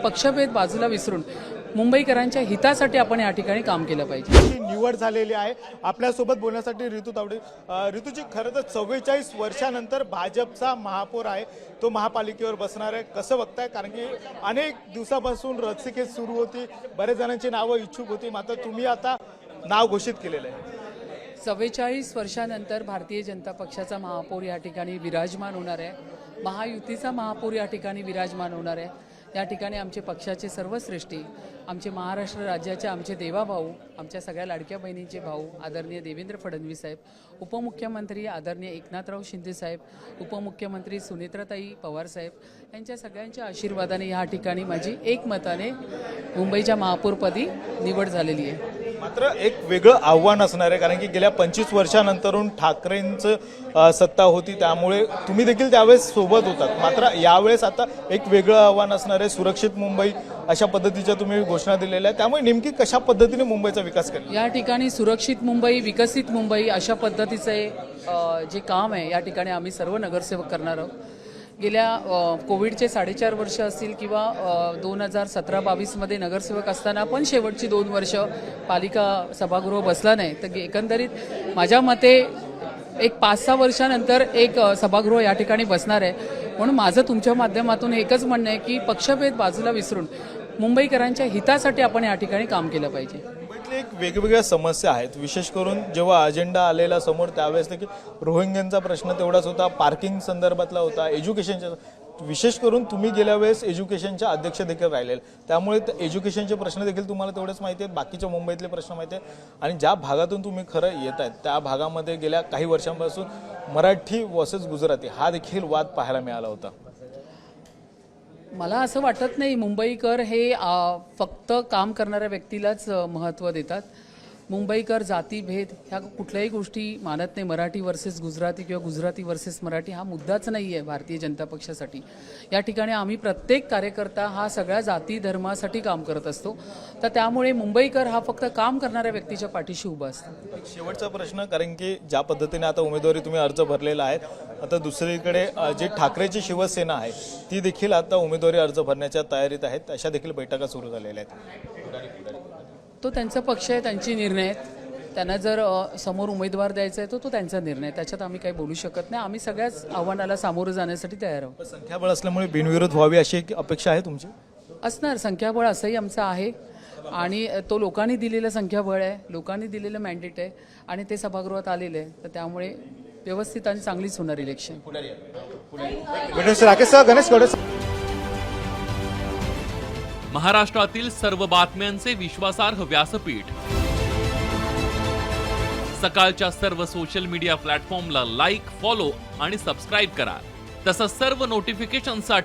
पक्षभेद बाजूला विसरून मुंबईकरांच्या हितासाठी आपण या ठिकाणी काम केलं पाहिजे. निवड झालेली आहे. आपल्यासोबत बोलण्यासाठी ऋतू तावडे. ऋतूजी, खरं तर 44 वर्षानंतर भाजपचा महापौर आहे, तो महापालिकेवर बसणार आहे. कसं बघताय? कारण की अनेक दिवसापासून रस्सीखेच सुरू होती, बरेच जणांची नावं इच्छुक होती, मात्र तुम्ही आता नाव घोषित केलेलं आहे. 44 वर्षानंतर भारतीय जनता पक्षाचा महापौर या ठिकाणी विराजमान होणार आहे. महायुतीचा महापौर या ठिकाणी विराजमान होणार आहे. या ठिकाणी आमचे पक्षाचे सर्व श्रेष्ठी, आमचे महाराष्ट्र राज्याचे आमचे देवाभाऊ, आमच्या सगळ्या लाडक्या बहिणींचे भाऊ आदरणीय देवेंद्र फडणवीस साहेब, उपमुख्यमंत्री आदरणीय एकनाथराव शिंदे साहेब, उपमुख्यमंत्री सुनेत्राताई पवार साहेब यांच्या सगळ्यांच्या आशीर्वादाने या ठिकाणी माझी एकमताने मुंबईच्या महापौरपदी निवड झालेली आहे. मात्र एक वेगळं आव्हान असणार आहे, कारण की गेल्या 25 वर्षानंतरून ठाकरेंचं सत्ता होती, त्यामुळे तुम्ही देखील त्यावेळेस सोबत होतात. मात्र यावेळेस आता एक वेगळं आव्हान असणार आहे. सुरक्षित मुंबई अशा पद्धतीच्या तुम्ही घोषणा दिलेल्या आहे, त्यामुळे नेमकी कशा पद्धतीने मुंबईचा विकास करेल? या ठिकाणी सुरक्षित मुंबई, विकसित मुंबई अशा पद्धतीचे जे काम आहे या ठिकाणी आम्ही सर्व नगरसेवक करणार आहोत. गेल्या कोविडचे 4.5 वर्ष असतील किंवा 2017-22मध्ये नगरसेवक असताना पण शेवटची 2 वर्ष पालिका सभागृह बसला नाही, तर एकंदरीत माझ्या मते एक 5-6 वर्षानंतर एक सभागृह या ठिकाणी बसणार आहे. म्हणून माझं तुमच्या माध्यमातून एकच म्हणणं आहे की पक्षभेद बाजूला विसरून मुंबईकरांच्या हितासाठी आपण या ठिकाणी काम केलं पाहिजे. मुंबईतल्या एक वेगवेगळ्या समस्या आहेत, विशेष करून जेव्हा अजेंडा आलेला समोर त्यावेळेस देखील रोहिंग्यांचा प्रश्न तेवढाच होता, पार्किंग संदर्भातला होता, एज्युकेशनच्या, विशेष करून तुम्ही गेल्या वेळेस एज्युकेशनच्या अध्यक्ष देखील राहिलेले, त्यामुळे एज्युकेशनचे प्रश्न देखील तुम्हाला तेवढेच माहिती आहेत, बाकीच्या मुंबईतले प्रश्न माहिती आहेत. आणि ज्या भागातून तुम्ही खरं येत आहेत त्या भागामध्ये गेल्या काही वर्षांपासून मराठी वर्सेस गुजराती हा देखील वाद पाहायला मिळाला होता. मला असं वाटत नाही मुंबईकर हे फक्त काम करणाऱ्या व्यक्तीलाच महत्त्व देतात. मुंबईकर जातीभेद ह्या कुठल्याही गोष्टी मानत नाही. मराठी वर्सेस गुजराती किंवा गुजराती वर्सेस मराठी हा मुद्दाच नाही आहे भारतीय जनता पक्षासाठी. या ठिकाणी आम्ही प्रत्येक कार्यकर्ता हा सगळ्या जाती धर्मासाठी काम करत असतो, तर त्यामुळे मुंबईकर हा फक्त काम करणाऱ्या व्यक्तीच्या पाठीशी उभा असतो. शेवटचा प्रश्न, कारण की ज्या पद्धतीने आता उमेदवारी तुम्ही अर्ज भरलेला आहे, आता दुसरीकडे जे ठाकरेची शिवसेना आहे ती देखील आता उमेदवारी अर्ज भरण्याच्या तयारीत आहेत, अशा देखील बैठका सुरू झालेल्या आहेत. तो त्यांचा पक्ष आहे, त्यांची निर्णय आहेत. त्यांना जर समोर उमेदवार द्यायचा आहे तो त्यांचा निर्णय, त्याच्यात आम्ही काही बोलू शकत नाही. आम्ही सगळ्याच आव्हानाला सामोरं जाण्यासाठी तयार आहोत. संख्याबळ असल्यामुळे बिनविरोध व्हावी अशी एक अपेक्षा आहे तुमची? असणार, संख्याबळ असंही आमचं आहे आणि तो लोकांनी दिलेलं संख्याबळ आहे, लोकांनी दिलेलं मॅन्डेट आहे आणि ते सभागृहात आलेलं आहे, तर त्यामुळे व्यवस्थित आणि चांगलीच होणार इलेक्शन. महाराष्ट्रातील सर्व बातम्यांचे विश्वासार्ह व्यासपीठ, सकाळच्या सर्व सोशल मीडिया प्लॅटफॉर्मला लाईक, फॉलो आणि सबस्क्राईब करा. तसंच सर्व नोटिफिकेशनसाठी